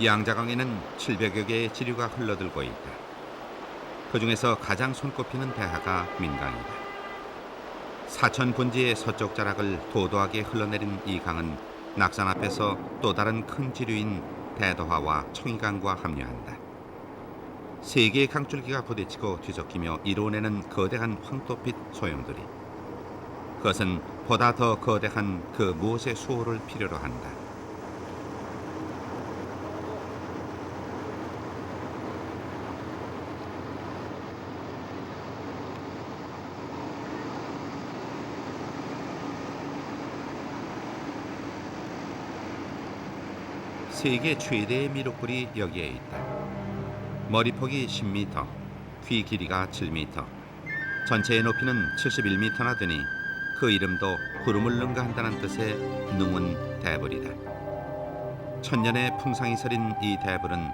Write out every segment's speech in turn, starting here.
양자강에는 700여 개의 지류가 흘러들고 있다. 그중에서 가장 손꼽히는 대하가 민강이다. 사천 분지의 서쪽 자락을 도도하게 흘러내린 이 강은 낙산 앞에서 또 다른 큰 지류인 대도하와 청이강과 합류한다. 세 개의 강줄기가 부딪히고 뒤섞이며 이루어내는 거대한 황토빛 소용돌이. 그것은 보다 더 거대한 그 무엇의 수호를 필요로 한다. 세계 최대의 미륵불이 여기에 있다. 머리폭이 10m, 귀 길이가 7m, 전체의 높이는 71m나 되니 그 이름도 구름을 능가한다는 뜻의 능운 대불이다. 천년의 풍상이 서린 이 대불은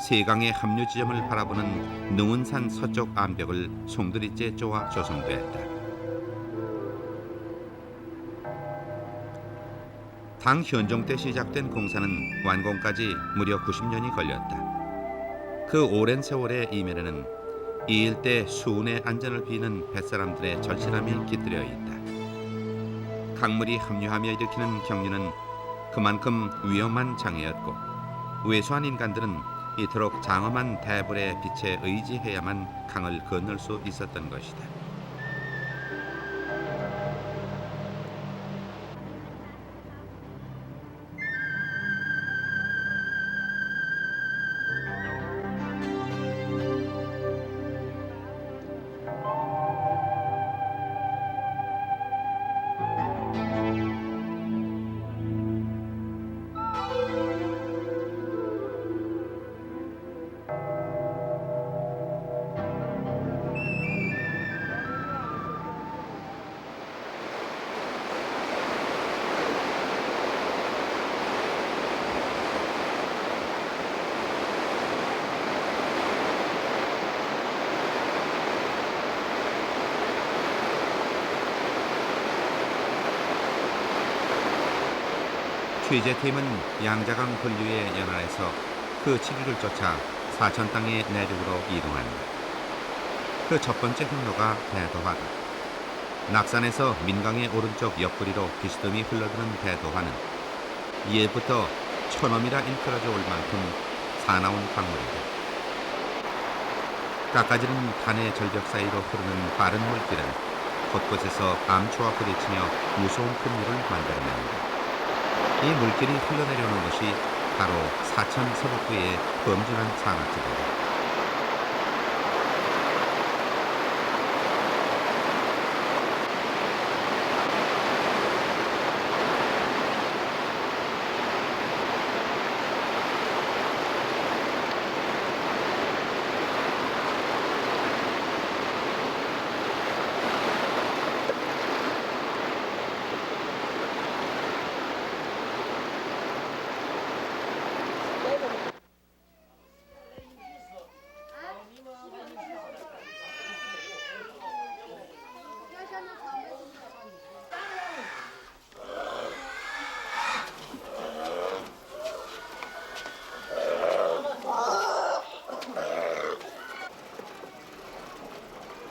세강의 합류 지점을 바라보는 능운산 서쪽 암벽을 송두리째 쪼아 조성되었다. 당 현종 때 시작된 공사는 완공까지 무려 90년이 걸렸다. 그 오랜 세월의 이면에는 이 일대 수운의 안전을 비는 뱃사람들의 절실함이 깃들여 있다. 강물이 합류하며 일으키는 경류는 그만큼 위험한 장애였고 왜소한 인간들은 이토록 장엄한 대불의 빛에 의지해야만 강을 건널 수 있었던 것이다. 취재팀은 양자강 분류의 연안에서 그 지류를 쫓아 사천 땅의 내륙으로 이동한다. 그 첫 번째 항로가 대도하다. 낙산에서 민강의 오른쪽 옆구리로 비스듬히 흘러드는 대도하는 이에부터 천엄이라 일컬어져 올 만큼 사나운 강물이다. 깎아지는 간의 절벽 사이로 흐르는 빠른 물길은 곳곳에서 암초와 부딪히며 무서운 큰물을 만들어낸다. 이 물길이 흘러내려오는 것이 바로 사천 서북부의 범준한 산악지대다.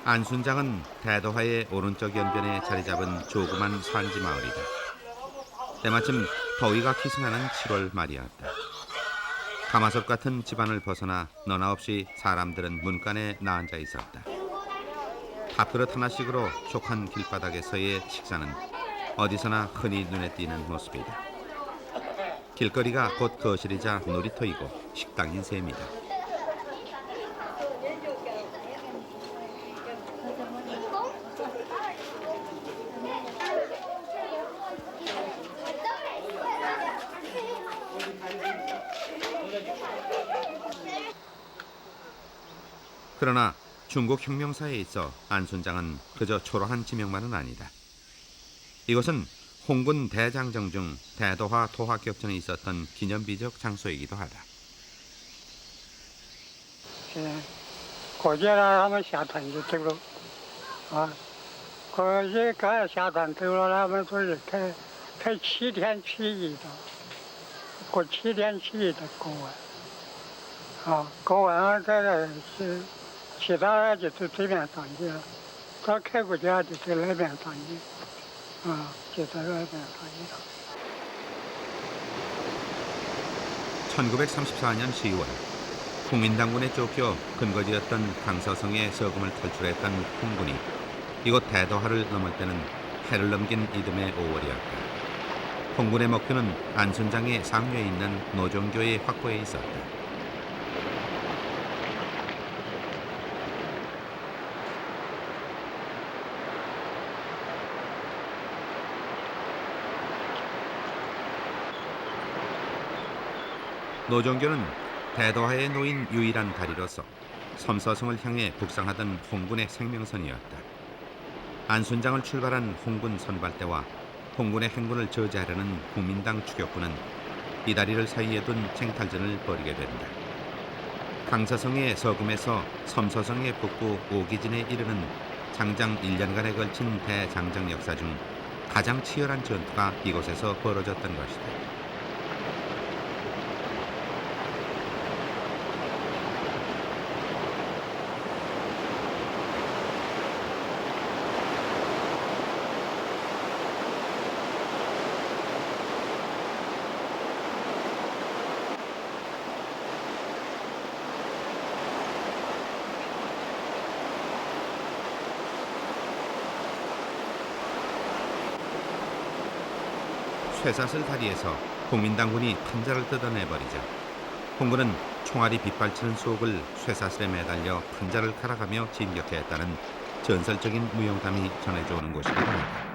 안순장은 대도하의 오른쪽 연변에 자리 잡은 조그만 산지 마을이다. 때마침 더위가 기승하는 7월 말이었다. 가마솥 같은 집안을 벗어나 너나 없이 사람들은 문간에 나앉아 있었다. 밥그릇 하나씩으로 족한 길바닥에서의 식사는 어디서나 흔히 눈에 띄는 모습이다. 길거리가 곧 거실이자 놀이터이고 식당인 셈이다. 그러나 중국 혁명사에 있어 안순장은 그저 초라한 지명만은 아니다. 이것은 홍군 대장정 중 대도하 토하 격전에 있었던 기념비적 장소이기도 하다. 国家让他们下潭就走了，国家该下潭走了，他们说是开7天起义的，过7天起义的过完。过完这个是其他就是这边上去了，到开国家就是那边上去，就是那边上去。 1934년 10월 국민당군에 쫓겨 근거지였던 강서성의 서금을 탈출했던 홍군이 이곳 대도하를 넘을 때는 해를 넘긴 이듬해 5월이었다. 홍군의 목표는 안순장의 상류에 있는 노정교의 확보에 있었다. 노정교는 대도하에 놓인 유일한 다리로서 섬서성을 향해 북상하던 홍군의 생명선이었다. 안순장을 출발한 홍군 선발대와 홍군의 행군을 저지하려는 국민당 추격군은 이 다리를 사이에 둔 쟁탈전을 벌이게 된다. 강서성의 서금에서 섬서성의 북부 오기진에 이르는 장장 1년간에 걸친 대장정 역사 중 가장 치열한 전투가 이곳에서 벌어졌던 것이다. 쇠사슬 다리에서 국민당군이 판자를 뜯어내버리자 홍군은 총알이 빗발치는 속을 쇠사슬에 매달려 판자를 갈아가며 진격했다는 전설적인 무용담이 전해져 오는 곳이기도 하다.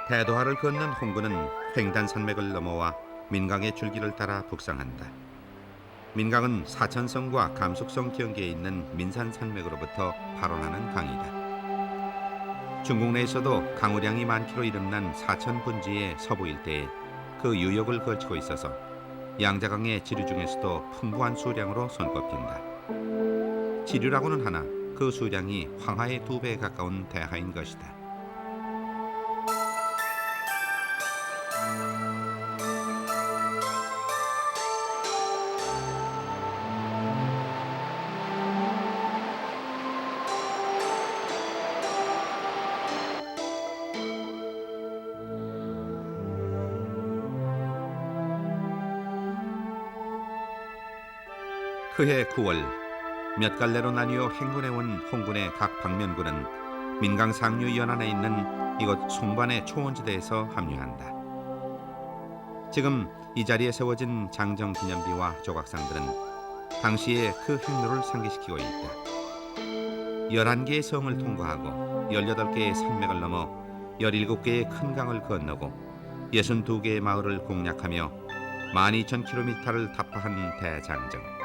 대도하를 건넌 홍군은 횡단산맥을 넘어와 민강의 줄기를 따라 북상한다. 민강은 사천성과 감숙성 경계에 있는 민산산맥으로부터 발원하는 강이다. 중국 내에서도 강우량이 많기로 이름난 사천 분지의 서부 일대에 그 유역을 거치고 있어서 양자강의 지류 중에서도 풍부한 수량으로 손꼽힌다. 지류라고는 하나 그 수량이 황하의 2배에 가까운 대하인 것이다. 그해 9월 몇 갈래로 나뉘어 행군해온 홍군의 각 방면군은 민강 상류 연안에 있는 이곳 송반의 초원지대에서 합류한다. 지금 이 자리에 세워진 장정 기념비와 조각상들은 당시의 그 행로를 상기시키고 있다. 11개의 성을 통과하고 18개의 산맥을 넘어 17개의 큰 강을 건너고 62개의 마을을 공략하며 12,000km를 답파한 대장정.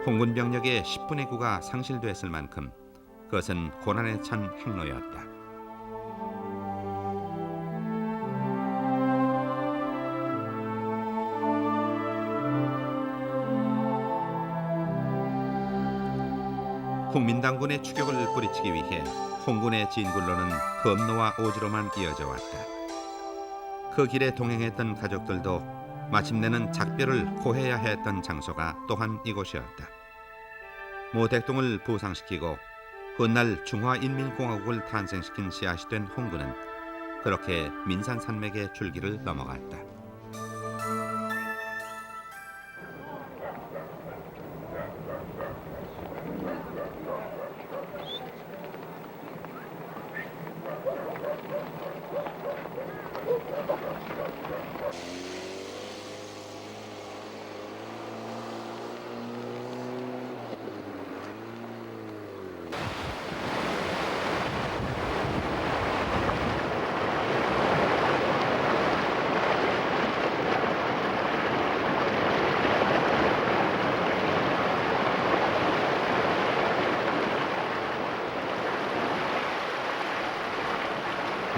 홍군 병력의 10분의 9가 상실됐을 만큼 그것은 고난에 찬 행로였다. 국민당군의 추격을 뿌리치기 위해 홍군의 진군로는 검노와 오지로만 이어져 왔다. 그 길에 동행했던 가족들도 마침내는 작별을 고해야 했던 장소가 또한 이곳이었다. 모택동을 부상시키고 훗날 중화인민공화국을 탄생시킨 씨앗이 된 홍군은 그렇게 민산산맥의 줄기를 넘어갔다.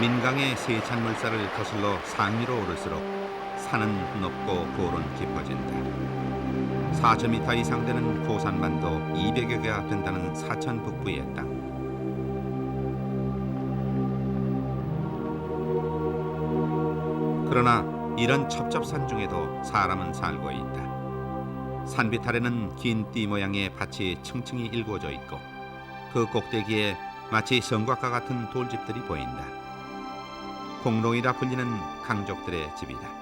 민강의 세찬 물살을 거슬러 상류로 오를수록 산은 높고 골은 깊어진다. 4,000m 이상 되는 고산만도 200여 개가 된다는 사천 북부의 땅. 그러나 이런 첩첩산 중에도 사람은 살고 있다. 산빛 아래는 긴 띠 모양의 밭이 층층이 일구어져 있고 그 꼭대기에 마치 성곽과 같은 돌집들이 보인다. 공롱이라 불리는 강족들의 집이다.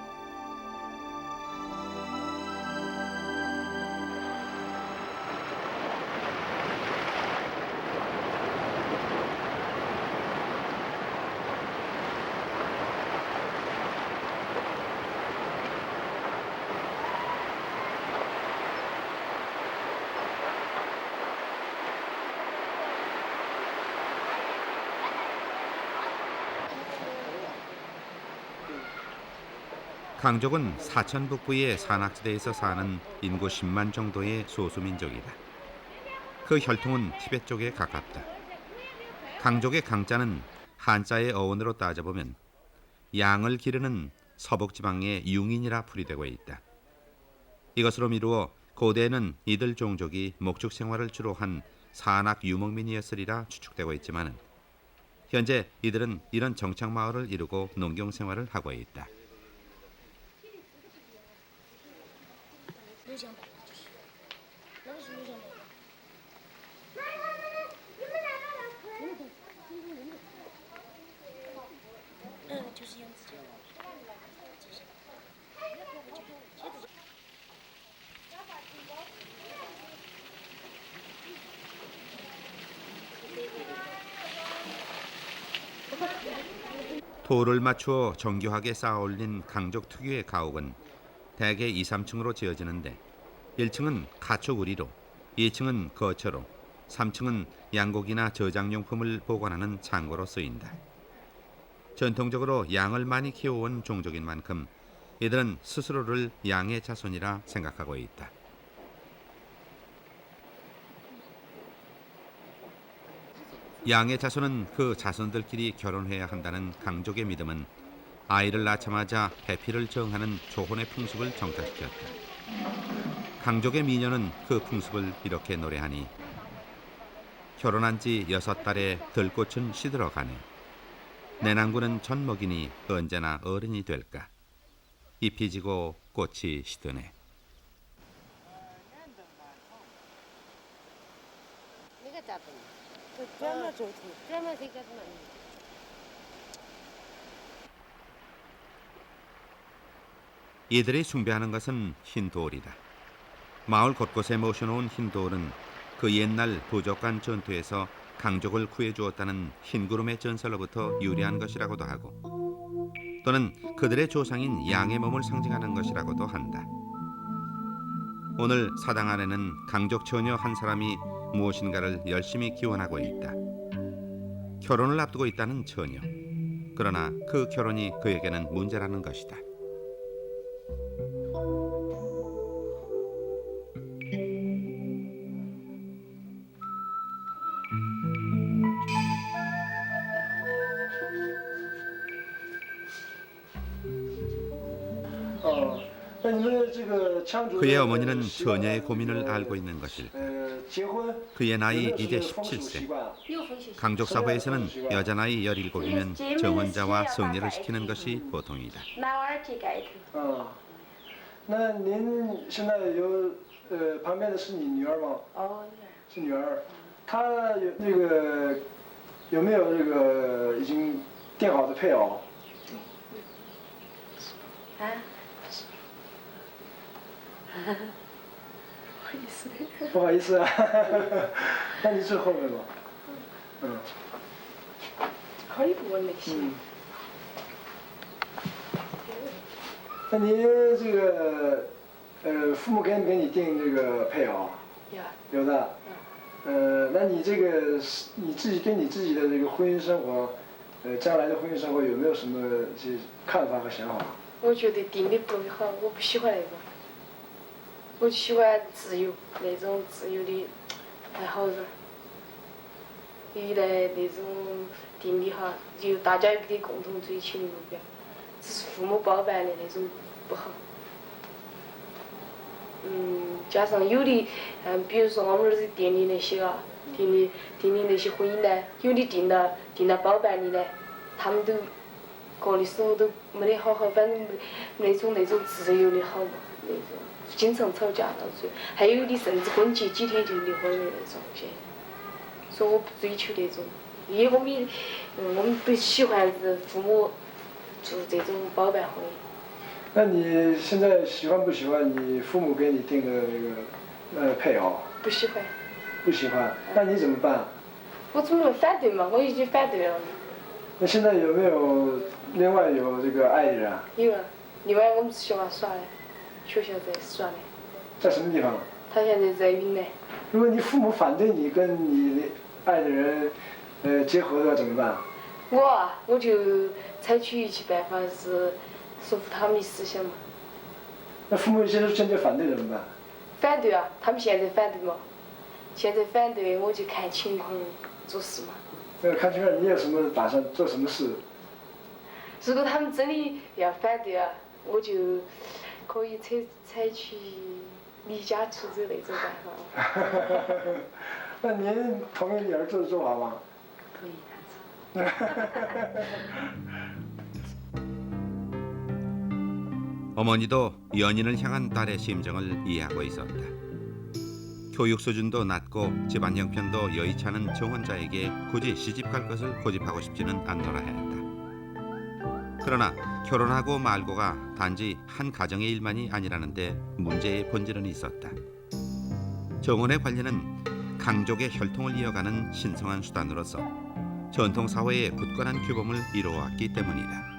강족은 사천 북부의 산악지대에서 사는 인구 10만 정도의 소수민족이다. 그 혈통은 티베트 쪽에 가깝다. 강족의 강자는 한자의 어원으로 따져보면 양을 기르는 서북지방의 융인이라 풀이되고 있다. 이것으로 미루어 고대에는 이들 종족이 목축 생활을 주로 한 산악 유목민이었으리라 추측되고 있지만 현재 이들은 이런 정착 마을을 이루고 농경 생활을 하고 있다. 돌을 맞추어 정교하게 쌓아올린 강족 특유의 가옥은 대개 2, 3층으로 지어지는데 1층은 가축 우리로, 2층은 거처로, 3층은 양고기나 저장용품을 보관하는 창고로 쓰인다. 전통적으로 양을 많이 키워온 종족인 만큼 이들은 스스로를 양의 자손이라 생각하고 있다. 양의 자손은 그 자손들끼리 결혼해야 한다는 강족의 믿음은 아이를 낳자마자 배필을 정하는 조혼의 풍습을 정착시켰다. 강족의 미녀는 그 풍습을 이렇게 노래하니 결혼한 지 6달에 들꽃은 시들어가네. 내 낭구는 젖 먹이니 언제나 어른이 될까. 잎이 지고 꽃이 시드네. 이들이 숭배하는 것은 흰 돌이다. 마을 곳곳에 모셔놓은 흰 돌은 그 옛날 부족간 전투에서 강족을 구해주었다는 흰구름의 전설로부터 유래한 것이라고도 하고 또는 그들의 조상인 양의 몸을 상징하는 것이라고도 한다. 오늘 사당 안에는 강족 처녀 한 사람이 무엇인가를 열심히 기원하고 있다. 결혼을 앞두고 있다는 처녀. 그러나 그 결혼이 그에게는 문제라는 것이다. 그의 어머니는 처녀의 고민을 알고 있는 것일까. 그의 나이 이제 17세. 강족 사회에서는 여자 나이 17이면 정혼자와 성례를 시키는 것이 보통이다. 那您现在有旁边的是你女儿吗？哦，是女儿。她有那个有没有这个已经定好的配偶？啊？不好意思。不好意思啊，那你最后面吧。嗯。可以不问那些。那您这个父母给你定这个配偶？有的。那你这个你自己对你自己的这个婚姻生活，将来的婚姻生活有没有什么这看法和想法？我觉得定的不好，我不喜欢那种，我就喜欢自由那种自由的爱好点。一来那种定力哈，就大家有个共同追求的目标，只是父母包办的那种不好。加上有的，比如说我们儿子店里那些啊，店里那些婚姻呢，有的订了包办的呢，他们都过的时候都没得好好，反正那种自由的好嘛，那种经常吵架到最后，还有的甚至婚结几天就离婚的那种些。所以我不追求那种，因为我们不喜欢是父母做这种包办婚姻。那你现在喜欢不喜欢你父母给你定的那个配偶？不喜欢。不喜欢，那你怎么办？我怎么能反对嘛？我已经反对了。那现在有没有另外有这个爱人啊？有啊，另外我们是学校耍的，学校在耍的。在什么地方？他现在在云南。如果你父母反对你跟你爱的人，结合的话怎么办？我就采取一切办法是说服他们的思想嘛。那父母现在坚决反对怎么办？反对啊，他们现在反对嘛。现在反对我就看情况做事嘛。看情况，你有什么打算做什么事？如果他们真的要反对啊，我就可以采取离家出走那种办法。那您同意你儿子的做法吗？同意。 어머니도 연인을 향한 딸의 심정을 이해하고 있었다. 교육 수준도 낮고 집안 형편도 여의치 않은 정혼자에게 굳이 시집갈 것을 고집하고 싶지는 않노라 했다. 그러나 결혼하고 말고가 단지 한 가정의 일만이 아니라는데 문제의 본질은 있었다. 정혼의 관리는 강족의 혈통을 이어가는 신성한 수단으로서 전통사회의 굳건한 규범을 이루어왔기 때문이다.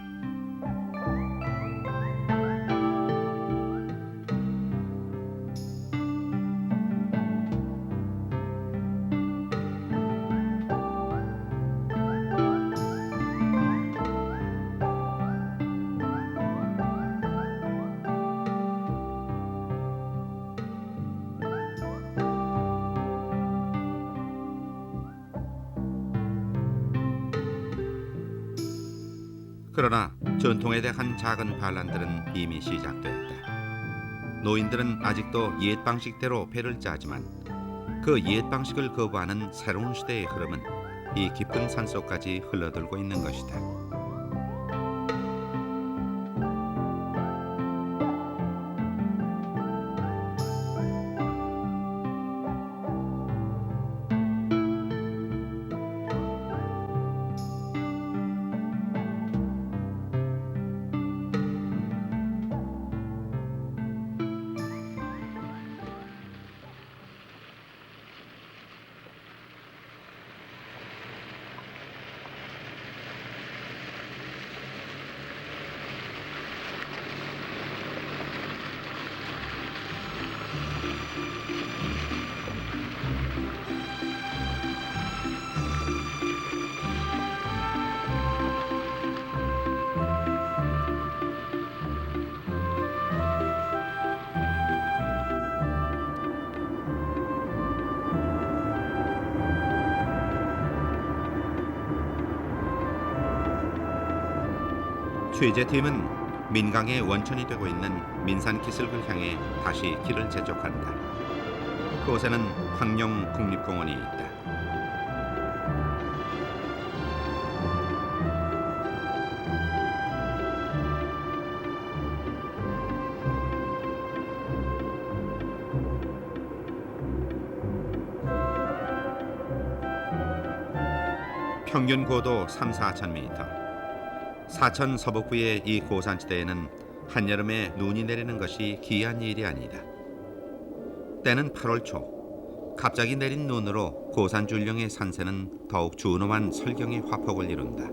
그러나 전통에 대한 작은 반란들은 이미 시작됐다. 노인들은 아직도 옛 방식대로 배를 짜지만 그 옛 방식을 거부하는 새로운 시대의 흐름은 이 깊은 산속까지 흘러들고 있는 것이다. 취재팀은 민강의 원천이 되고 있는 민산 기슭을 향해 다시 길을 재촉한다. 그곳에는 황룡 국립공원이 있다. 평균 고도 3-4천 미터. 사천 서북부의 이 고산지대에는 한여름에 눈이 내리는 것이 기이한 일이 아니다. 때는 8월 초. 갑자기 내린 눈으로 고산 줄령의 산세는 더욱 준엄한 설경의 화폭을 이룬다.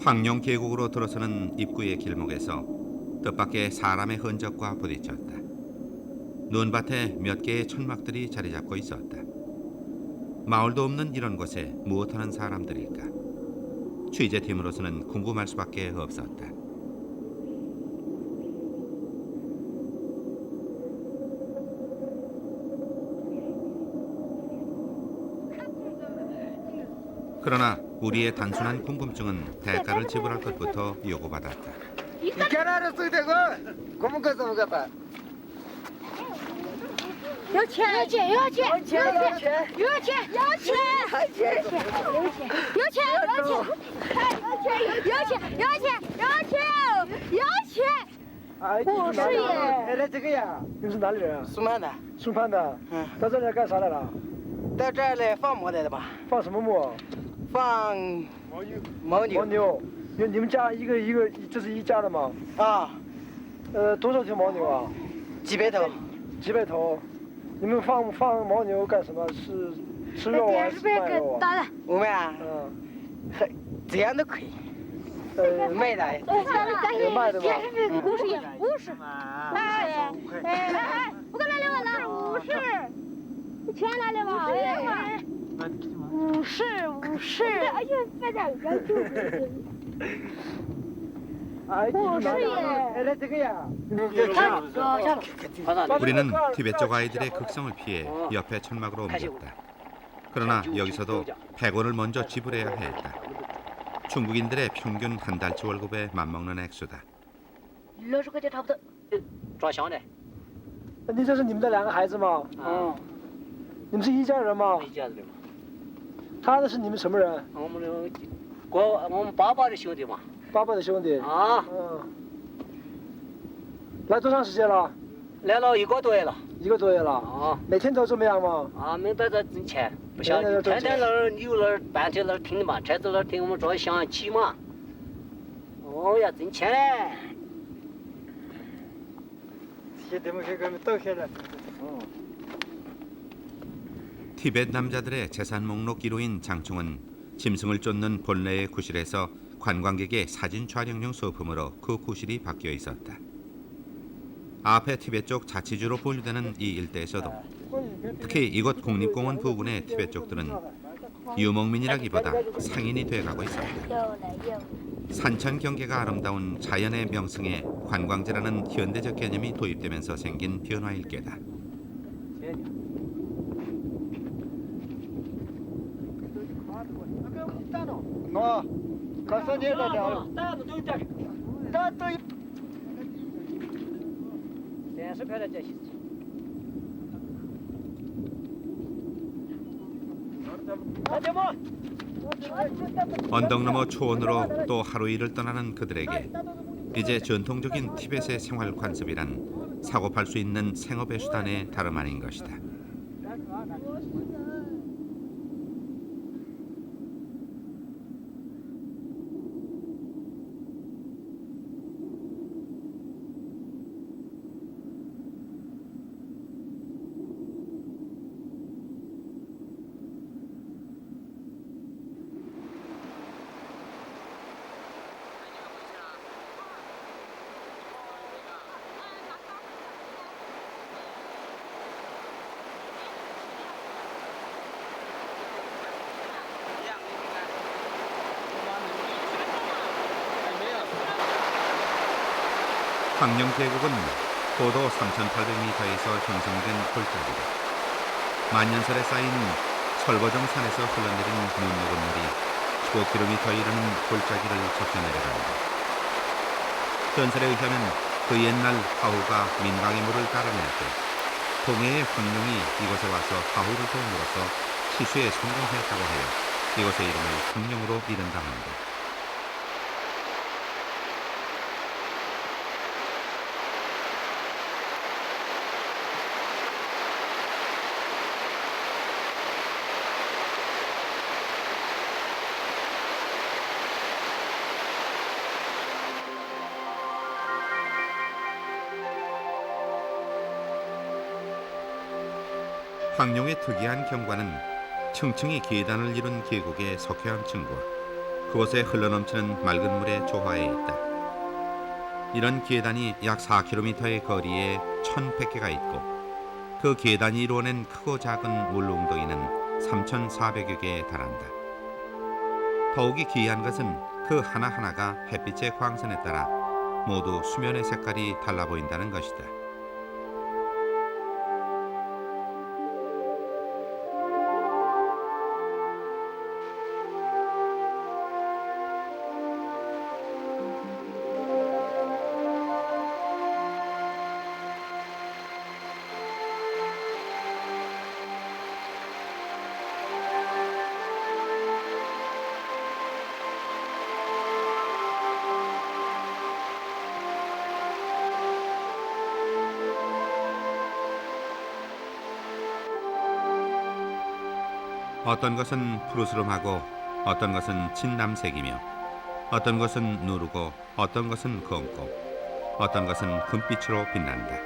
황룡 계곡으로 들어서는 입구의 길목에서 뜻밖의 사람의 흔적과 부딪혔다. 눈밭에 몇 개의 천막들이 자리 잡고 있었다. 마을도 없는 이런 곳에 무엇하는 사람들일까? 취재팀으로서는 궁금할 수밖에 없었다. 그러나 우리의 단순한 궁금증은 대가를 지불할 것부터 요구받았다.这个呀，你是哪里人啊？苏曼的，苏潘的。到这里来干啥来了？到这儿来放牧来的吧？放什么牧？放牦牛。牦牛。你们家一个，这是一家的吗？啊，多少条牦牛啊？几百头。几百头。你们放牦牛干什么？是吃肉啊，是卖肉啊？我们啊，这样都可以。卖的。也卖的吗？50，不跟他聊了，50，钱拿来吧，50，哎呀，别这样就。这个呀。 우리는 티베트 쪽 아이들의 극성을 피해 옆에 천막으로 옮겼다. 그러나 여기서도 100원을 먼저 지불해야 했다. 중국인들의 평균 한 달치 월급에 맞먹는 액수다. 60块钱差不多。装箱的。你这是你们的2个孩子吗？嗯。你们是一家人吗？一家子的嘛。他的是你们什么人？我们爸爸的兄弟嘛。爸爸的兄弟。啊。来多长时间了？来了1个多月了。1个多月了。啊。每天都这么样吗？啊，每天都挣钱，不像天天那儿牛那儿半天那儿停的嘛，车子那儿停，我们装箱骑嘛。哦呀，挣钱嘞。 티베트 남자들의 재산 목록 1호인 장충은 짐승을 쫓는 본래의 구실에서 관광객의 사진 촬영용 소품으로 그 구실이 바뀌어 있었다. 앞에 티베트 쪽 자치주로 분류되는 이 일대에서도 특히 이곳 국립공원 부근의 티베트 쪽들은 유목민이라기보다 상인이 돼가고 있었다. 산천 경계가 아름다운 자연의 명승에 관광지라는 현대적 개념이 도입되면서 생긴 변화일 게다. 언덕 너머 초원으로 또 하루 일을 떠나는 그들에게 이제 전통적인 티벳의 생활 관습이란 사고팔 수 있는 생업의 수단에 다름 아닌 것이다. 황룡 계곡은 고도 3,800m에서 형성된 골짜기다. 만년설에 쌓인 설보정 산에서 흘러내린 눈녹은 물이 15km에 이르는 골짜기를 젖혀 내려간다. 전설에 의하면 그 옛날 화후가 민강의 물을 따라낼 때 동해의 황룡이 이곳에 와서 화후를 도움으로써 치수에 성공했다고 해요. 이곳의 이름을 황룡으로 이른다 합니다. 황룡의 특이한 경관은 층층이 계단을 이룬 계곡의 석회암층과 그곳에 흘러넘치는 맑은 물의 조화에 있다. 이런 계단이 약 4km의 거리에 1,100개가 있고 그 계단이 이루어낸 크고 작은 물 웅덩이는 3,400여 개에 달한다. 더욱이 귀한 것은 그 하나하나가 햇빛의 광선에 따라 모두 수면의 색깔이 달라 보인다는 것이다. 어떤 것은 푸르스름하고 어떤 것은 진남색이며 어떤 것은 누르고 어떤 것은 검고 어떤 것은 금빛으로 빛난다.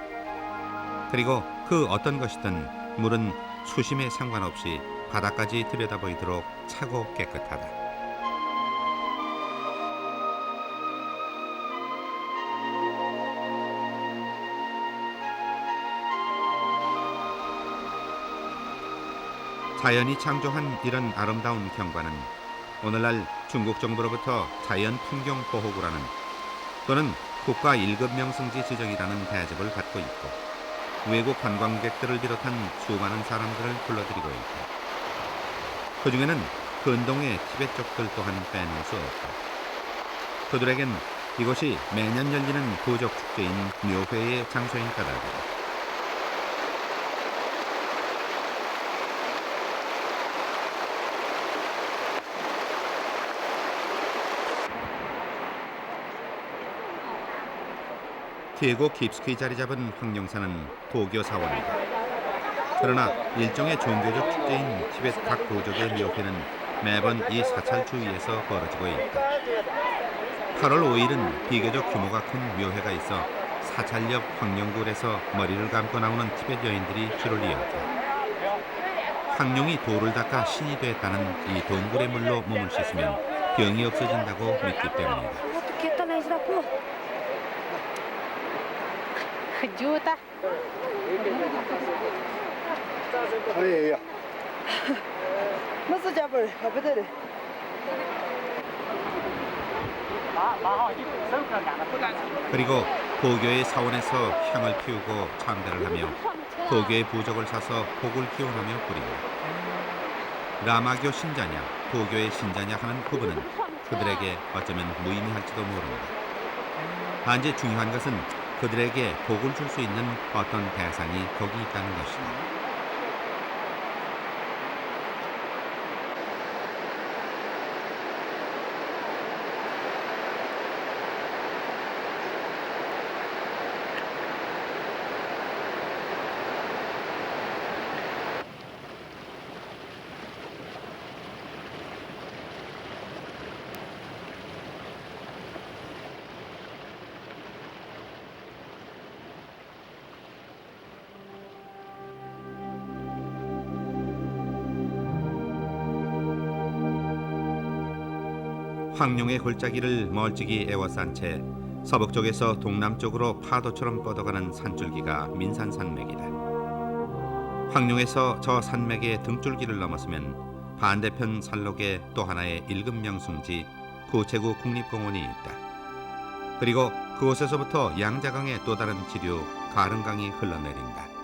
그리고 그 어떤 것이든 물은 수심에 상관없이 바닥까지 들여다보이도록 차고 깨끗하다. 자연이 창조한 이런 아름다운 경관은 오늘날 중국 정부로부터 자연 풍경 보호구라는 또는 국가 1급 명승지 지정이라는 대접을 받고 있고 외국 관광객들을 비롯한 수많은 사람들을 불러들이고 있다. 그 중에는 근동의 티베트족들 또한 빼놓을 수 없다. 그들에겐 이곳이 매년 열리는 부족 축제인 묘회의 장소인 까닭이다. 계곡 깊숙이 자리 잡은 황룡산은 도교 사원이다. 그러나 일종의 종교적 축제인 티베트 각 부족의 묘회는 매번 이 사찰 주위에서 벌어지고 있다. 8월 5일은 비교적 규모가 큰 묘회가 있어 사찰 옆 황룡굴에서 머리를 감고 나오는 티베트 여인들이 줄을 이었다. 황룡이 돌을 닦아 신이 되었다는 이 동굴의 물로 몸을 씻으면 병이 없어진다고 믿기 때문이다. 좋다. 아예 야. 무슨 잡을 하버들. 그리고 도교의 사원에서 향을 피우고 참배를 하며 도교의 부적을 사서 복을 기원하며 부린다. 라마교 신자냐 도교의 신자냐 하는 구분은 그들에게 어쩌면 무의미할지도 모른다. 단지 중요한 것은 그들에게 복을 줄 수 있는 어떤 대상이 거기 있다는 것이다. 황룡의 골짜기를 멀찍이 에워싼 채 서북쪽에서 동남쪽으로 파도처럼 뻗어가는 산줄기가 민산산맥이다. 황룡에서 저 산맥의 등줄기를 넘어서면 반대편 산록에 또 하나의 1급 명승지 구체구 국립공원이 있다. 그리고 그곳에서부터 양자강의 또 다른 지류 가릉강이 흘러내린다.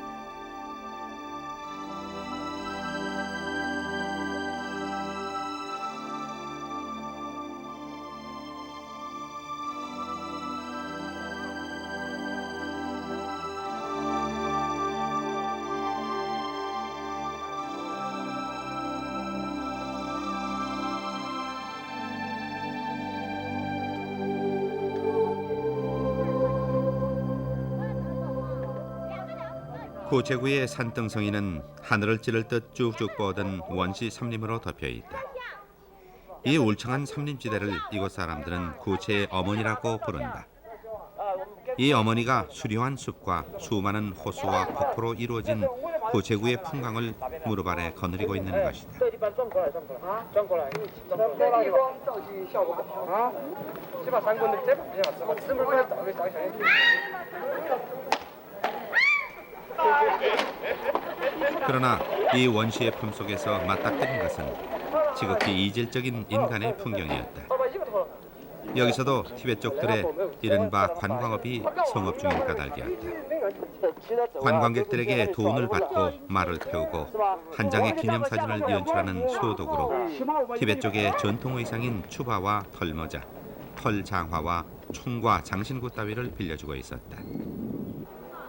구체구의 산등성이는 하늘을 찌를 듯 쭉쭉 뻗은 원시 삼림으로 덮여 있다. 이 울창한 삼림지대를 이곳 사람들은 구체의 어머니라고 부른다. 이 어머니가 수려한 숲과 수많은 호수와 폭포로 이루어진 구체구의 풍광을 무릎 아래 거느리고 있는 것이다. 这地板转过来，转过来啊，转过来，转过来。这地方照起效果好啊，这把三棍子这把比较好，这么快找个小一点。 그러나 이 원시의 품 속에서 맞닥뜨린 것은 지극히 이질적인 인간의 풍경이었다. 여기서도 티베트족들의 이른바 관광업이 성업 중인 까닭이었다. 관광객들에게 돈을 받고 말을 태우고 한 장의 기념사진을 연출하는 소독으로 티베트족의 전통 의상인 추바와 털모자, 털장화와 총과 장신구 따위를 빌려주고 있었다.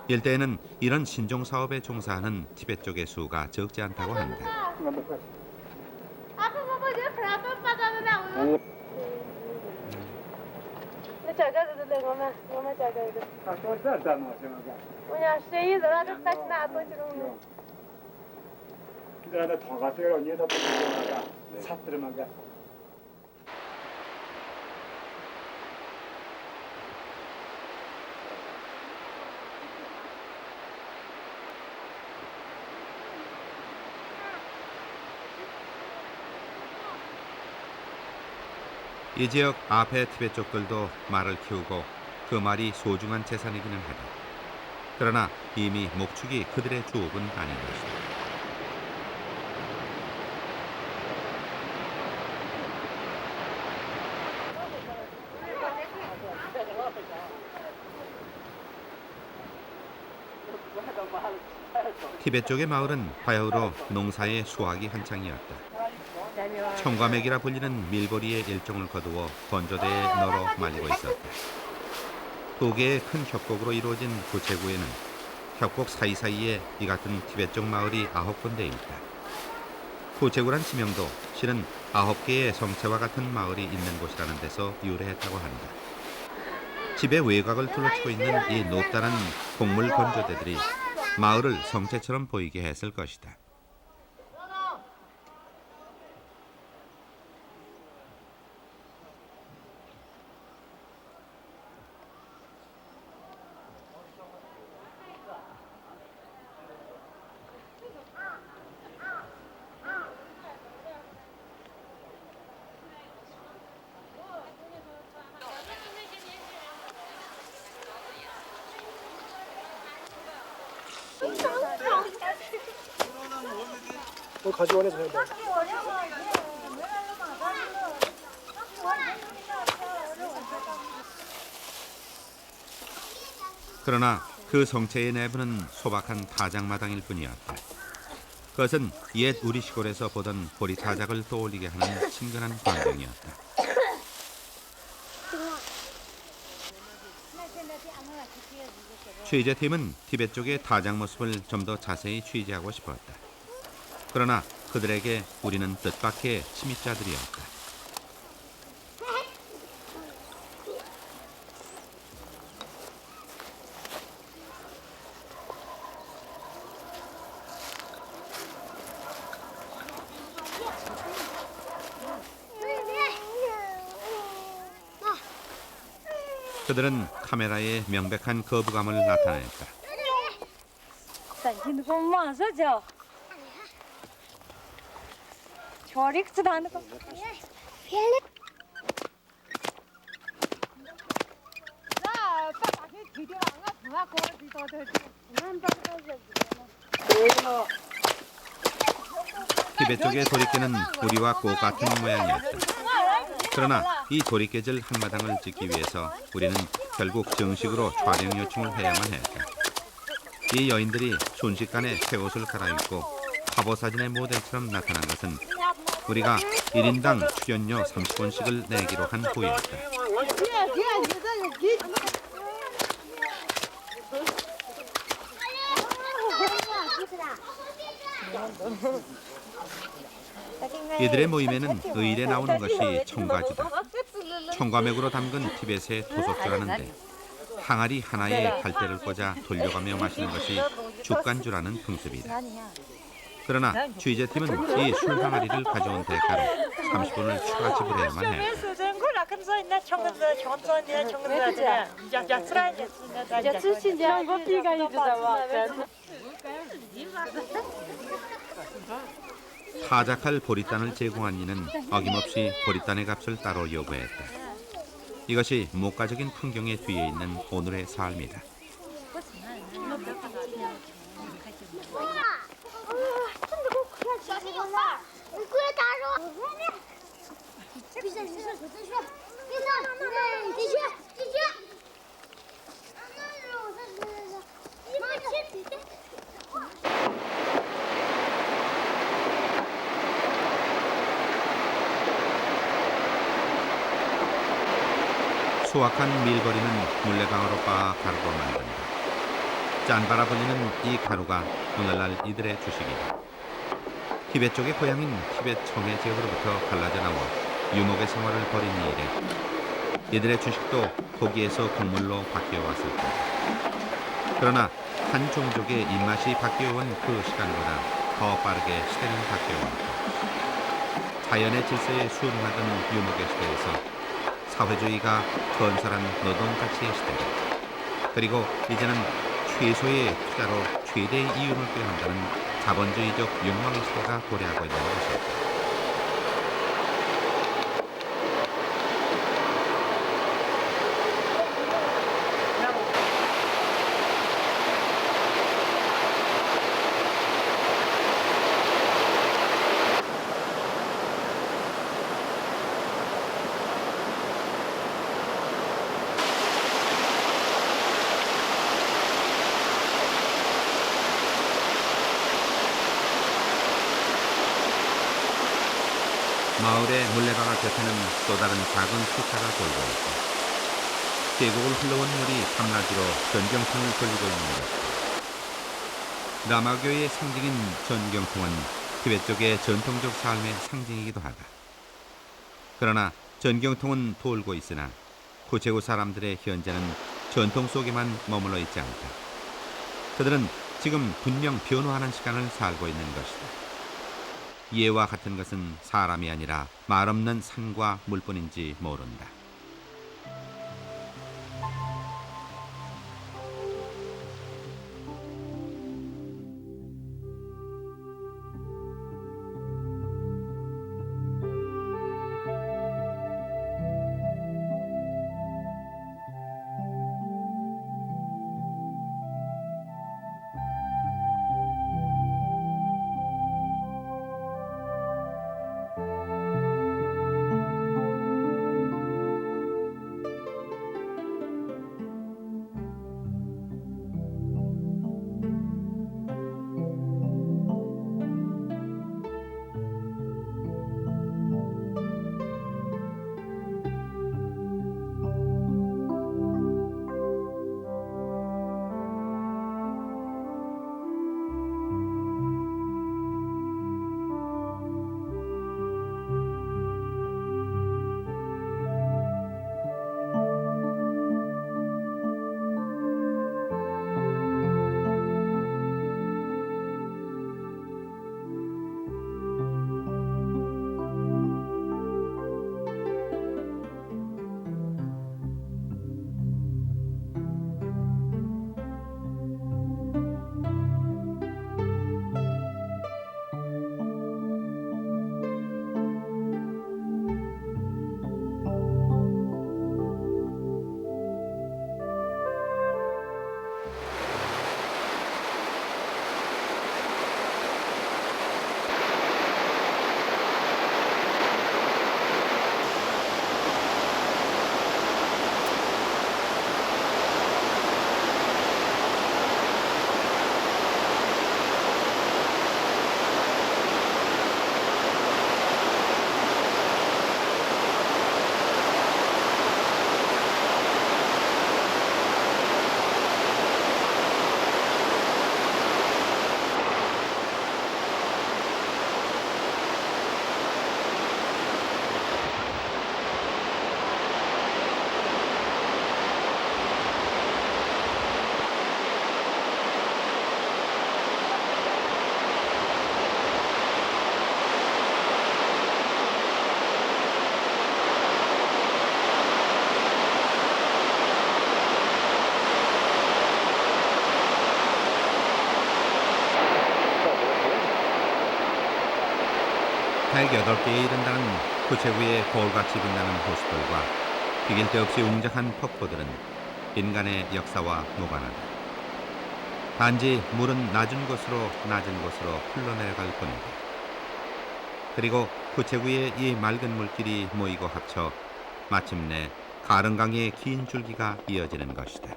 일대에는 이런 신종 사업에 종사하는 티베트족의 수가 적지 않다고 한다. 이 지역 아페 티베트족들도 말을 키우고 그 말이 소중한 재산이기는 하다. 그러나 이미 목축이 그들의 주업은 아닌 것이다. 티베트 쪽의 마을은 바야흐로 농사의 수확이 한창이었다. 청과맥이라 불리는 밀보리의 일종을 거두어 건조대에 널어 말리고 있었다. 두 개의 큰 협곡으로 이루어진 구체구에는 협곡 사이사이에 이 같은 티베트족 마을이 9군데 있다. 구체구란 지명도 실은 9개의 성체와 같은 마을이 있는 곳이라는 데서 유래했다고 한다. 집의 외곽을 둘러치고 있는 이 높다란 곡물 건조대들이 마을을 성체처럼 보이게 했을 것이다. 가져와서 해야 돼. 그러나 그 성체의 내부는 소박한 타작마당일 뿐이었다. 그것은 옛 우리 시골에서 보던 보리 타작을 떠올리게 하는 친근한 광경이었다. 취재팀은 티베트 쪽의 타작 모습을 좀 더 자세히 취재하고 싶었다. 그러나 그들에게 우리는 뜻밖의 침입자들이었다. 그들은 카메라에 명백한 거부감을 나타냈다. 티베트 쪽의 도리깨는 우리와 똑같은 모양이었다. 그러나 이 도리깨질 한마당을 짓기 위해서 우리는 결국 정식으로 촬영 요청을 해야만 했다. 이 여인들이 순식간에 새 옷을 갈아입고 화보 사진의 모델처럼 나타난 것은 우리가 1인당 출연료 30원씩을 내기로 한 후였다. 이들의 모임에는 의일에 나오는 것이 청과주다. 청과맥으로 담근 티벳의 토속주라는데 항아리 하나에 갈대를 꽂아 돌려가며 마시는 것이 죽간주라는 풍습이다. 그러나 취재팀은 이 술 항아리를 가져온 대가로 30원을 추가 지불해야만 했다. 타작할 보리단을 제공한 이는 어김없이 보리단의 값을 따로 요구했다. 이것이 목가적인 풍경의 뒤에 있는 오늘의 삶이다. 小心有刺儿！你快打住！别下去，别下去，别下去！别下去，进去，进去！你快去！ 수확한 밀버리는 물레방아로 빻아 가루로 만든다. 짠바라 불리는 이 가루가 오늘날 이들의 주식이다. 티베트 쪽의 고향인 티베트 청해 지역으로부터 갈라져 나와 유목의 생활을 벌인 이래 이들의 주식도 고기에서 곡물로 바뀌어 왔을 뿐. 그러나 한 종족의 입맛이 바뀌어온 그 시간보다 더 빠르게 시대는 바뀌어왔고 자연의 질서에 순응하던 유목의 시대에서 사회주의가 건설한 노동가치의 시대, 그리고 이제는 최소의 투자로 최대의 이윤을 꾀한다는 자본주의적 욕망의 시대가 도래하고 있는 것입니다. 마을의 물레방아 곁에는 또 다른 작은 수차가 돌고 있고 계곡을 흘러온 물이 밤낮으로 전경통을 돌리고 있는 것이다. 라마교의 상징인 전경통은 티베트 쪽의 전통적 삶의 상징이기도 하다. 그러나 전경통은 돌고 있으나 구체구 사람들의 현재는 전통 속에만 머물러 있지 않다. 그들은 지금 분명 변화하는 시간을 살고 있는 것이다. 이해와 같은 것은 사람이 아니라 말없는 산과 물뿐인지 모른다. 308개에 이른다는 구체구의 거울같이 빛나는 호수들과 비길 데 없이 웅장한 폭포들은 인간의 역사와 무관하다. 단지 물은 낮은 곳으로 흘러내려갈 뿐이다. 그리고 구체구의 이 맑은 물길이 모이고 합쳐 마침내 가릉강의 긴 줄기가 이어지는 것이다.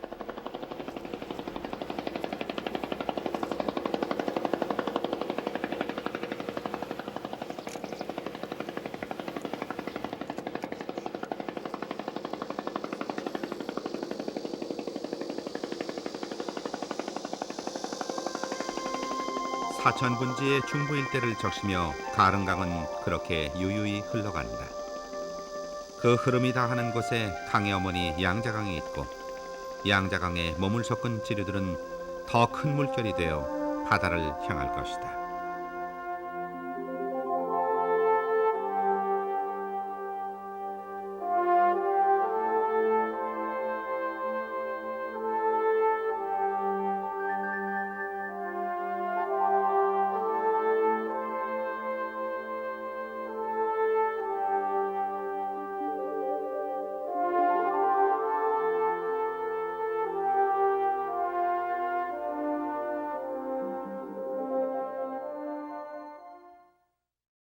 사천분지의 중부 일대를 적시며 가릉강은 그렇게 유유히 흘러간다. 그 흐름이 닿는 곳에 강의 어머니 양자강이 있고 양자강에 몸을 섞은 지류들은 더 큰 물결이 되어 바다를 향할 것이다.